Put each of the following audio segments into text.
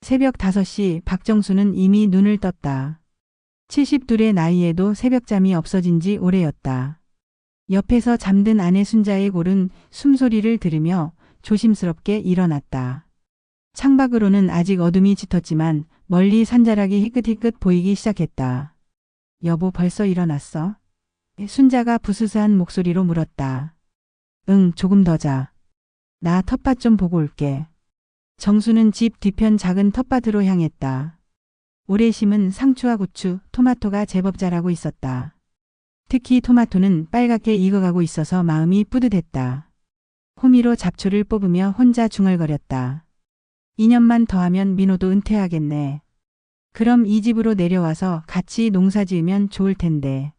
새벽 5시 박정수는 이미 눈을 떴다. 72의 나이에도 새벽잠이 없어진 지 오래였다. 옆에서 잠든 아내 순자의 고른 숨소리를 들으며 조심스럽게 일어났다. 창밖으로는 아직 어둠이 짙었지만 멀리 산자락이 희끗희끗 보이기 시작했다. 여보 벌써 일어났어? 순자가 부스스한 목소리로 물었다. 응, 조금 더 자. 나 텃밭 좀 보고 올게. 정수는 집 뒤편 작은 텃밭으로 향했다. 올해 심은 상추와 고추, 토마토가 제법 자라고 있었다. 특히 토마토는 빨갛게 익어가고 있어서 마음이 뿌듯했다. 호미로 잡초를 뽑으며 혼자 중얼거렸다. 2년만 더 하면 민호도 은퇴하겠네. 그럼 이 집으로 내려와서 같이 농사 지으면 좋을 텐데.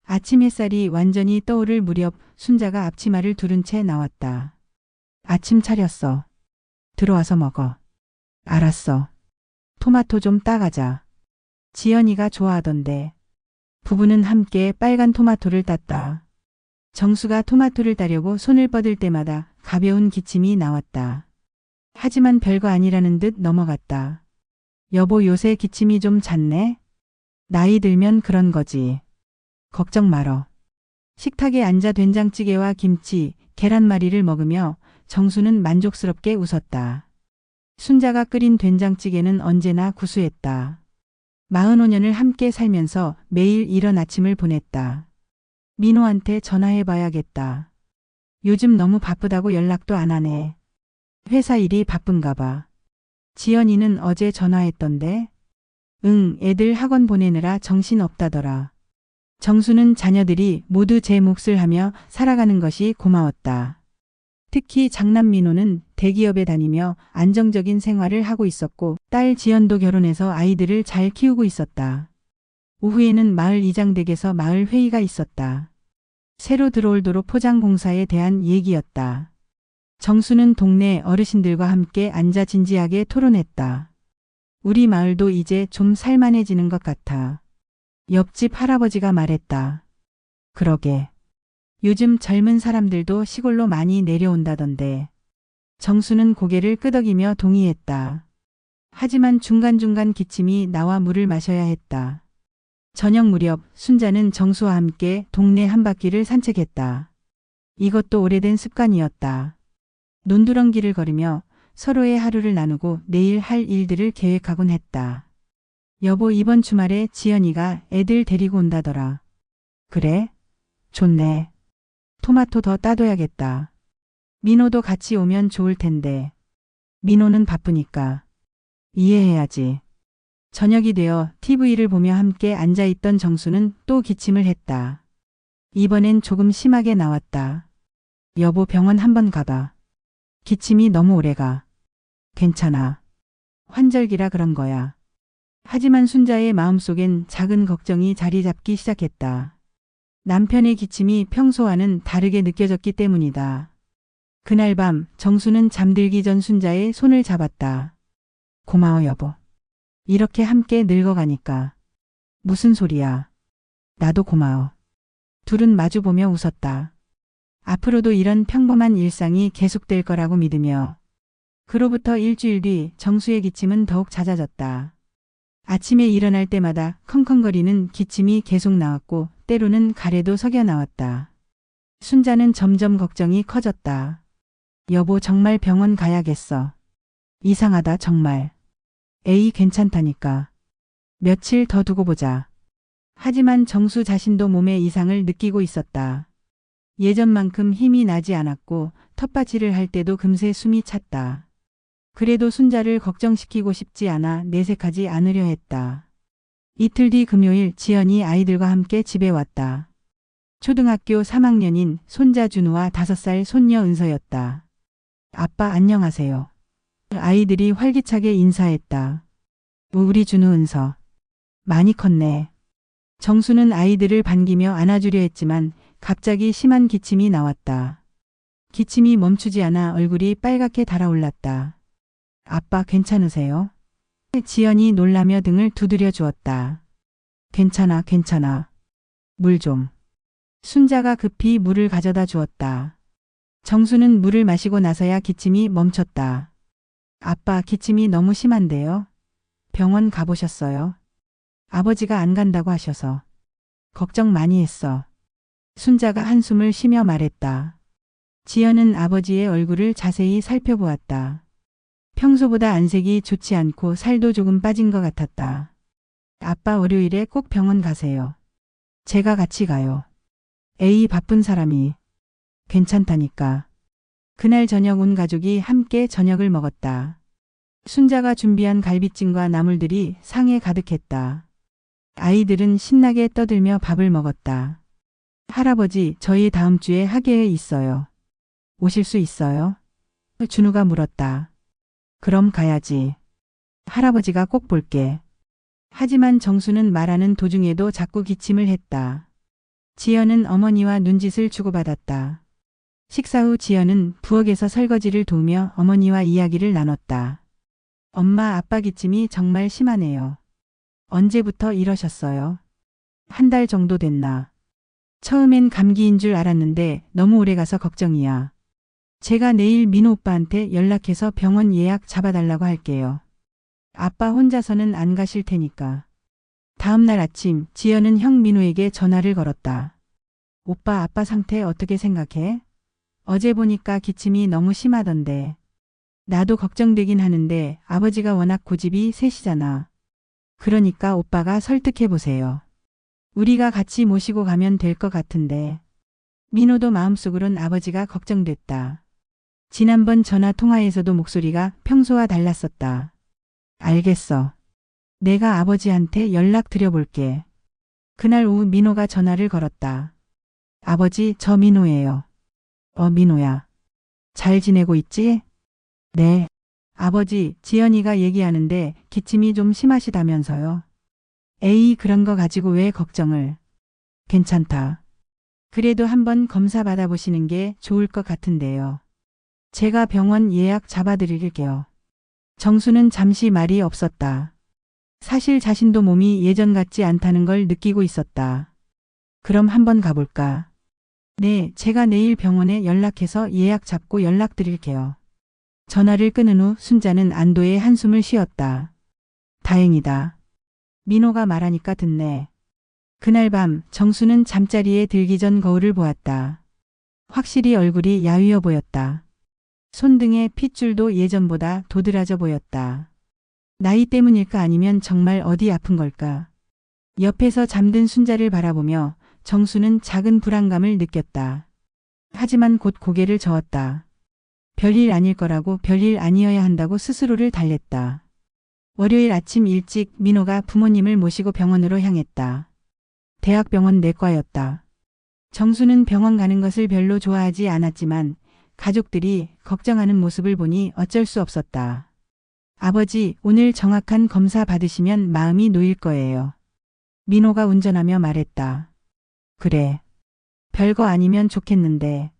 아침 햇살이 완전히 떠오를 무렵 순자가 앞치마를 두른 채 나왔다. 아침 차렸어. 들어와서 먹어. 알았어. 토마토 좀 따가자. 지연이가 좋아하던데. 부부는 함께 빨간 토마토를 땄다. 정수가 토마토를 따려고 손을 뻗을 때마다 가벼운 기침이 나왔다. 하지만 별거 아니라는 듯 넘어갔다. 여보 요새 기침이 좀 잦네? 나이 들면 그런 거지. 걱정 말어. 식탁에 앉아 된장찌개와 김치, 계란말이를 먹으며 정수는 만족스럽게 웃었다. 순자가 끓인 된장찌개는 언제나 구수했다. 45년을 함께 살면서 매일 이런 아침을 보냈다. 민호한테 전화해봐야겠다. 요즘 너무 바쁘다고 연락도 안 하네. 회사 일이 바쁜가 봐. 지연이는 어제 전화했던데? 응, 애들 학원 보내느라 정신 없다더라. 정수는 자녀들이 모두 제 몫을 하며 살아가는 것이 고마웠다. 특히 장남 민호는 대기업에 다니며 안정적인 생활을 하고 있었고 딸 지연도 결혼해서 아이들을 잘 키우고 있었다. 오후에는 마을 이장댁에서 마을 회의가 있었다. 새로 들어올 도로 포장 공사에 대한 얘기였다. 정수는 동네 어르신들과 함께 앉아 진지하게 토론했다. 우리 마을도 이제 좀 살만해지는 것 같아. 옆집 할아버지가 말했다. 그러게. 요즘 젊은 사람들도 시골로 많이 내려온다던데. 정수는 고개를 끄덕이며 동의했다. 하지만 중간중간 기침이 나와 물을 마셔야 했다. 저녁 무렵 순자는 정수와 함께 동네 한 바퀴를 산책했다. 이것도 오래된 습관이었다. 논두렁길을 걸으며 서로의 하루를 나누고 내일 할 일들을 계획하곤 했다. 여보 이번 주말에 지연이가 애들 데리고 온다더라. 그래? 좋네. 토마토 더 따둬야겠다. 민호도 같이 오면 좋을 텐데. 민호는 바쁘니까. 이해해야지. 저녁이 되어 TV를 보며 함께 앉아있던 정수는 또 기침을 했다. 이번엔 조금 심하게 나왔다. 여보 병원 한번 가봐. 기침이 너무 오래가. 괜찮아. 환절기라 그런 거야. 하지만 순자의 마음속엔 작은 걱정이 자리 잡기 시작했다. 남편의 기침이 평소와는 다르게 느껴졌기 때문이다. 그날 밤 정수는 잠들기 전 순자의 손을 잡았다. 고마워 여보. 이렇게 함께 늙어가니까. 무슨 소리야. 나도 고마워. 둘은 마주보며 웃었다. 앞으로도 이런 평범한 일상이 계속될 거라고 믿으며. 그로부터 일주일 뒤 정수의 기침은 더욱 잦아졌다. 아침에 일어날 때마다 컹컹거리는 기침이 계속 나왔고 때로는 가래도 석여 나왔다. 순자는 점점 걱정이 커졌다. 여보 정말 병원 가야겠어. 이상하다 정말. 에이 괜찮다니까. 며칠 더 두고 보자. 하지만 정수 자신도 몸의 이상을 느끼고 있었다. 예전만큼 힘이 나지 않았고 텃밭일을 할 때도 금세 숨이 찼다. 그래도 순자를 걱정시키고 싶지 않아 내색하지 않으려 했다. 이틀 뒤 금요일 지연이 아이들과 함께 집에 왔다. 초등학교 3학년인 손자 준우와 5살 손녀 은서였다. 아빠 안녕하세요. 아이들이 활기차게 인사했다. 우리 준우 은서. 많이 컸네. 정수는 아이들을 반기며 안아주려 했지만 갑자기 심한 기침이 나왔다. 기침이 멈추지 않아 얼굴이 빨갛게 달아올랐다. 아빠 괜찮으세요? 지연이 놀라며 등을 두드려 주었다. 괜찮아, 괜찮아. 물 좀. 순자가 급히 물을 가져다 주었다. 정수는 물을 마시고 나서야 기침이 멈췄다. 아빠 기침이 너무 심한데요. 병원 가보셨어요? 아버지가 안 간다고 하셔서. 걱정 많이 했어. 순자가 한숨을 쉬며 말했다. 지연은 아버지의 얼굴을 자세히 살펴보았다. 평소보다 안색이 좋지 않고 살도 조금 빠진 것 같았다. 아빠 월요일에 꼭 병원 가세요. 제가 같이 가요. 에이 바쁜 사람이. 괜찮다니까. 그날 저녁 온 가족이 함께 저녁을 먹었다. 순자가 준비한 갈비찜과 나물들이 상에 가득했다. 아이들은 신나게 떠들며 밥을 먹었다. 할아버지, 저희 다음 주에 학예회 있어요. 오실 수 있어요? 준우가 물었다. 그럼 가야지. 할아버지가 꼭 볼게. 하지만 정수는 말하는 도중에도 자꾸 기침을 했다. 지연은 어머니와 눈짓을 주고받았다. 식사 후 지연은 부엌에서 설거지를 도우며 어머니와 이야기를 나눴다. 엄마, 아빠 기침이 정말 심하네요. 언제부터 이러셨어요? 한 달 정도 됐나? 처음엔 감기인 줄 알았는데 너무 오래 가서 걱정이야. 제가 내일 민호 오빠한테 연락해서 병원 예약 잡아달라고 할게요. 아빠 혼자서는 안 가실 테니까. 다음 날 아침 지연은 형 민호에게 전화를 걸었다. 오빠, 아빠 상태 어떻게 생각해? 어제 보니까 기침이 너무 심하던데. 나도 걱정되긴 하는데 아버지가 워낙 고집이 세시잖아. 그러니까 오빠가 설득해보세요. 우리가 같이 모시고 가면 될 것 같은데. 민호도 마음속으론 아버지가 걱정됐다. 지난번 전화 통화에서도 목소리가 평소와 달랐었다. 알겠어. 내가 아버지한테 연락 드려볼게. 그날 오후 민호가 전화를 걸었다. 아버지, 저 민호예요. 민호야. 잘 지내고 있지? 네. 아버지, 지연이가 얘기하는데 기침이 좀 심하시다면서요. 에이, 그런 거 가지고 왜 걱정을. 괜찮다. 그래도 한번 검사 받아보시는 게 좋을 것 같은데요. 제가 병원 예약 잡아드릴게요. 정수는 잠시 말이 없었다. 사실 자신도 몸이 예전 같지 않다는 걸 느끼고 있었다. 그럼 한번 가볼까? 네, 제가 내일 병원에 연락해서 예약 잡고 연락드릴게요. 전화를 끊은 후 순자는 안도의 한숨을 쉬었다. 다행이다. 민호가 말하니까 듣네. 그날 밤 정수는 잠자리에 들기 전 거울을 보았다. 확실히 얼굴이 야위어 보였다. 손등의 핏줄도 예전보다 도드라져 보였다. 나이 때문일까 아니면 정말 어디 아픈 걸까? 옆에서 잠든 순자를 바라보며 정수는 작은 불안감을 느꼈다. 하지만 곧 고개를 저었다. 별일 아닐 거라고, 별일 아니어야 한다고 스스로를 달랬다. 월요일 아침 일찍 민호가 부모님을 모시고 병원으로 향했다. 대학병원 내과였다. 정수는 병원 가는 것을 별로 좋아하지 않았지만 가족들이 걱정하는 모습을 보니 어쩔 수 없었다. 아버지, 오늘 정확한 검사 받으시면 마음이 놓일 거예요. 민호가 운전하며 말했다. 그래. 별거 아니면 좋겠는데.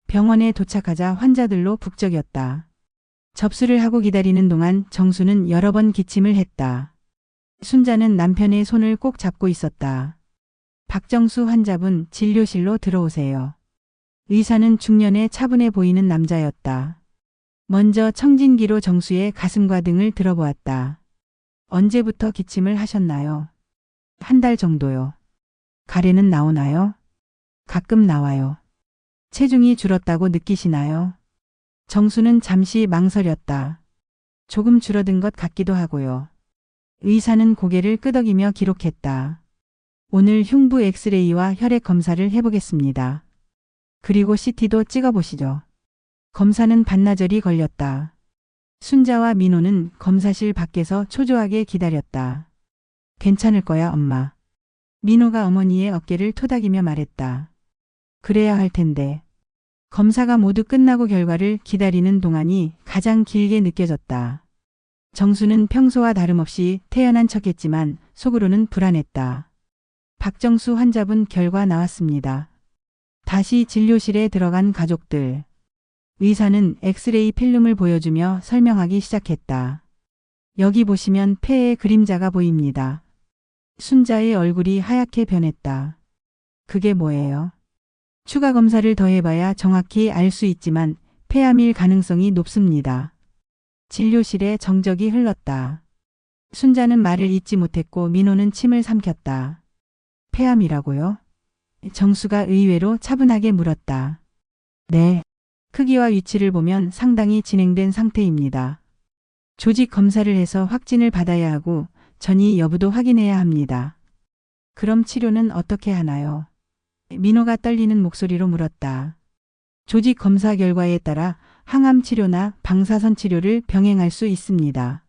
병원에 도착하자 환자들로 북적였다. 접수를 하고 기다리는 동안 정수는 여러 번 기침을 했다. 순자는 남편의 손을 꼭 잡고 있었다. 박정수 환자분, 진료실로 들어오세요. 의사는 중년에 차분해 보이는 남자였다. 먼저 청진기로 정수의 가슴과 등을 들어보았다. 언제부터 기침을 하셨나요? 한 달 정도요. 가래는 나오나요? 가끔 나와요. 체중이 줄었다고 느끼시나요? 정수는 잠시 망설였다. 조금 줄어든 것 같기도 하고요. 의사는 고개를 끄덕이며 기록했다. 오늘 흉부 엑스레이와 혈액 검사를 해보겠습니다. 그리고 CT도 찍어보시죠. 검사는 반나절이 걸렸다. 순자와 민호는 검사실 밖에서 초조하게 기다렸다. 괜찮을 거야, 엄마. 민호가 어머니의 어깨를 토닥이며 말했다. 그래야 할 텐데. 검사가 모두 끝나고 결과를 기다리는 동안이 가장 길게 느껴졌다. 정수는 평소와 다름없이 태연한 척했지만 속으로는 불안했다. 박정수 환자분 결과 나왔습니다. 다시 진료실에 들어간 가족들. 의사는 엑스레이 필름을 보여주며 설명하기 시작했다. 여기 보시면 폐의 그림자가 보입니다. 순자의 얼굴이 하얗게 변했다. 그게 뭐예요? 추가 검사를 더 해봐야 정확히 알 수 있지만 폐암일 가능성이 높습니다. 진료실에 정적이 흘렀다. 순자는 말을 잇지 못했고 민호는 침을 삼켰다. 폐암이라고요? 정수가 의외로 차분하게 물었다. 네. 크기와 위치를 보면 상당히 진행된 상태입니다. 조직 검사를 해서 확진을 받아야 하고 전이 여부도 확인해야 합니다. 그럼 치료는 어떻게 하나요? 민호가 떨리는 목소리로 물었다. 조직 검사 결과에 따라 항암 치료나 방사선 치료를 병행할 수 있습니다.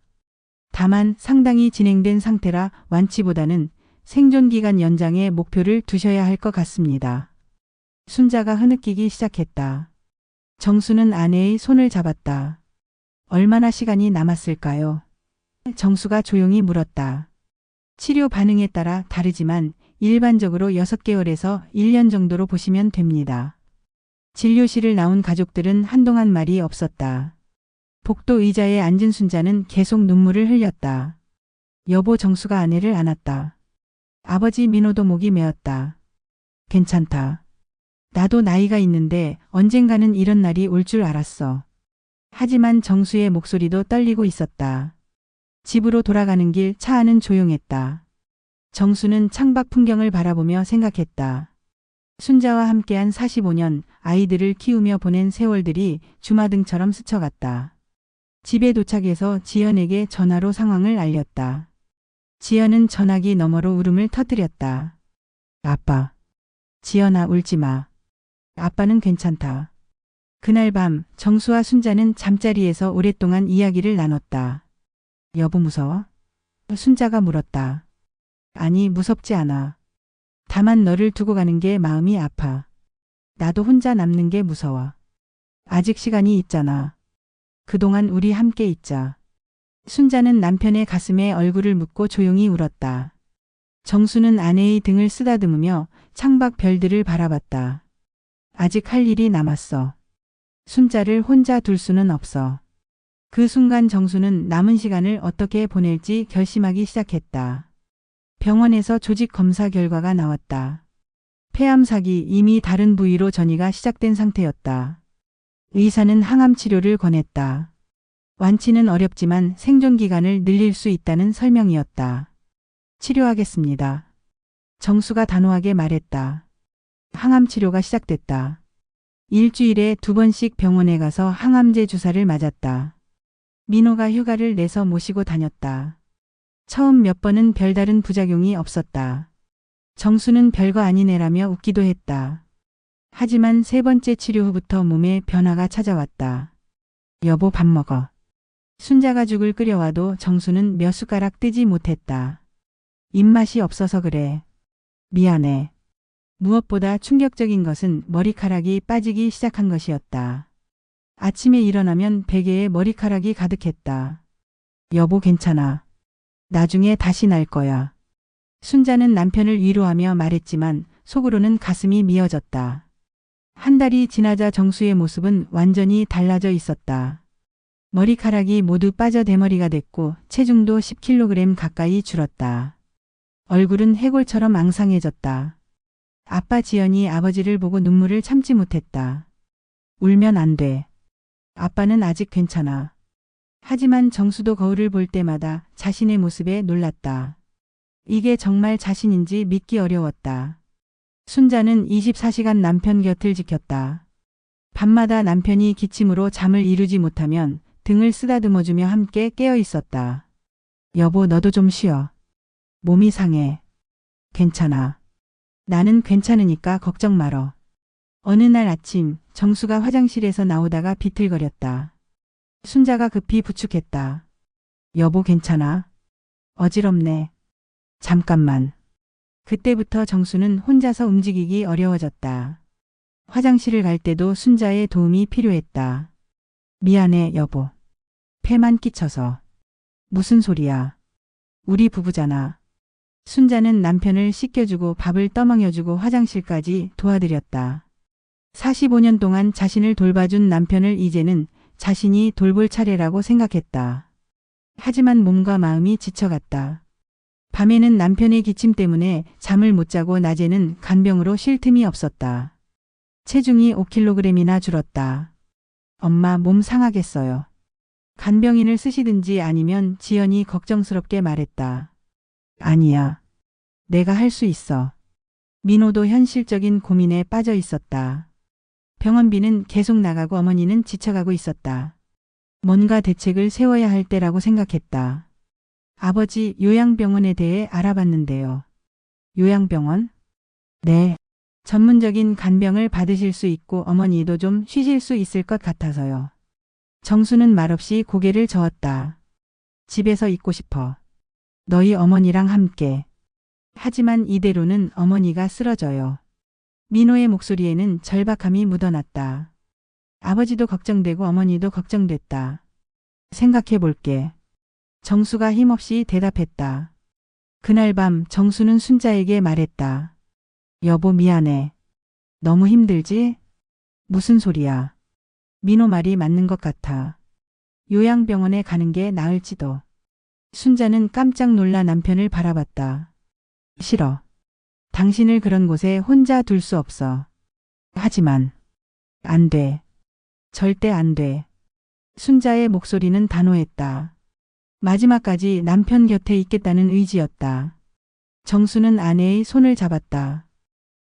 다만 상당히 진행된 상태라 완치보다는 생존 기간 연장에 목표를 두셔야 할 것 같습니다. 순자가 흐느끼기 시작했다. 정수는 아내의 손을 잡았다. 얼마나 시간이 남았을까요? 정수가 조용히 물었다. 치료 반응에 따라 다르지만 일반적으로 6개월에서 1년 정도로 보시면 됩니다. 진료실을 나온 가족들은 한동안 말이 없었다. 복도 의자에 앉은 순자는 계속 눈물을 흘렸다. 여보 정수가 아내를 안았다. 아버지 민호도 목이 메었다. 괜찮다. 나도 나이가 있는데 언젠가는 이런 날이 올 줄 알았어. 하지만 정수의 목소리도 떨리고 있었다. 집으로 돌아가는 길 차 안은 조용했다. 정수는 창밖 풍경을 바라보며 생각했다. 순자와 함께한 45년 아이들을 키우며 보낸 세월들이 주마등처럼 스쳐갔다. 집에 도착해서 지연에게 전화로 상황을 알렸다. 지연은 전화기 너머로 울음을 터뜨렸다. 아빠. 지연아 울지 마. 아빠는 괜찮다. 그날 밤 정수와 순자는 잠자리에서 오랫동안 이야기를 나눴다. 여보 무서워? 순자가 물었다. 아니 무섭지 않아. 다만 너를 두고 가는 게 마음이 아파. 나도 혼자 남는 게 무서워. 아직 시간이 있잖아. 그동안 우리 함께 있자. 순자는 남편의 가슴에 얼굴을 묻고 조용히 울었다. 정수는 아내의 등을 쓰다듬으며 창밖 별들을 바라봤다. 아직 할 일이 남았어. 순자를 혼자 둘 수는 없어. 그 순간 정수는 남은 시간을 어떻게 보낼지 결심하기 시작했다. 병원에서 조직 검사 결과가 나왔다. 폐암삭이 이미 다른 부위로 전이가 시작된 상태였다. 의사는 항암 치료를 권했다. 완치는 어렵지만 생존 기간을 늘릴 수 있다는 설명이었다. 치료하겠습니다. 정수가 단호하게 말했다. 항암 치료가 시작됐다. 일주일에 2번씩 병원에 가서 항암제 주사를 맞았다. 민호가 휴가를 내서 모시고 다녔다. 처음 몇 번은 별다른 부작용이 없었다. 정수는 별거 아닌 애라며 웃기도 했다. 하지만 3번째 치료 후부터 몸에 변화가 찾아왔다. 여보 밥 먹어. 순자가 죽을 끓여와도 정수는 몇 숟가락 뜨지 못했다. 입맛이 없어서 그래. 미안해. 무엇보다 충격적인 것은 머리카락이 빠지기 시작한 것이었다. 아침에 일어나면 베개에 머리카락이 가득했다. 여보 괜찮아. 나중에 다시 날 거야. 순자는 남편을 위로하며 말했지만 속으로는 가슴이 미어졌다. 한 달이 지나자 정수의 모습은 완전히 달라져 있었다. 머리카락이 모두 빠져 대머리가 됐고 체중도 10kg 가까이 줄었다. 얼굴은 해골처럼 앙상해졌다. 아빠 지연이 아버지를 보고 눈물을 참지 못했다. 울면 안 돼. 아빠는 아직 괜찮아. 하지만 정수도 거울을 볼 때마다 자신의 모습에 놀랐다. 이게 정말 자신인지 믿기 어려웠다. 순자는 24시간 남편 곁을 지켰다. 밤마다 남편이 기침으로 잠을 이루지 못하면 등을 쓰다듬어주며 함께 깨어 있었다. 여보 너도 좀 쉬어. 몸이 상해. 괜찮아. 나는 괜찮으니까 걱정 말어. 어느 날 아침 정수가 화장실에서 나오다가 비틀거렸다. 순자가 급히 부축했다. 여보 괜찮아? 어지럽네. 잠깐만. 그때부터 정수는 혼자서 움직이기 어려워졌다. 화장실을 갈 때도 순자의 도움이 필요했다. 미안해 여보. 폐만 끼쳐서. 무슨 소리야. 우리 부부잖아. 순자는 남편을 씻겨주고 밥을 떠먹여주고 화장실까지 도와드렸다. 45년 동안 자신을 돌봐준 남편을 이제는 자신이 돌볼 차례라고 생각했다. 하지만 몸과 마음이 지쳐갔다. 밤에는 남편의 기침 때문에 잠을 못 자고 낮에는 간병으로 쉴 틈이 없었다. 체중이 5kg이나 줄었다. 엄마 몸 상하겠어요. 간병인을 쓰시든지 아니면 지연이 걱정스럽게 말했다. 아니야. 내가 할 수 있어. 민호도 현실적인 고민에 빠져 있었다. 병원비는 계속 나가고 어머니는 지쳐가고 있었다. 뭔가 대책을 세워야 할 때라고 생각했다. 아버지 요양병원에 대해 알아봤는데요. 요양병원? 네. 전문적인 간병을 받으실 수 있고 어머니도 좀 쉬실 수 있을 것 같아서요. 정수는 말없이 고개를 저었다. 집에서 있고 싶어. 너희 어머니랑 함께. 하지만 이대로는 어머니가 쓰러져요. 민호의 목소리에는 절박함이 묻어났다. 아버지도 걱정되고 어머니도 걱정됐다. 생각해 볼게. 정수가 힘없이 대답했다. 그날 밤 정수는 순자에게 말했다. 여보 미안해. 너무 힘들지? 무슨 소리야. 민호 말이 맞는 것 같아. 요양병원에 가는 게 나을지도. 순자는 깜짝 놀라 남편을 바라봤다. 싫어. 당신을 그런 곳에 혼자 둘 수 없어. 하지만 안 돼. 절대 안 돼. 순자의 목소리는 단호했다. 마지막까지 남편 곁에 있겠다는 의지였다. 정수는 아내의 손을 잡았다.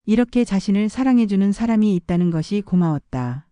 이렇게 자신을 사랑해주는 사람이 있다는 것이 고마웠다.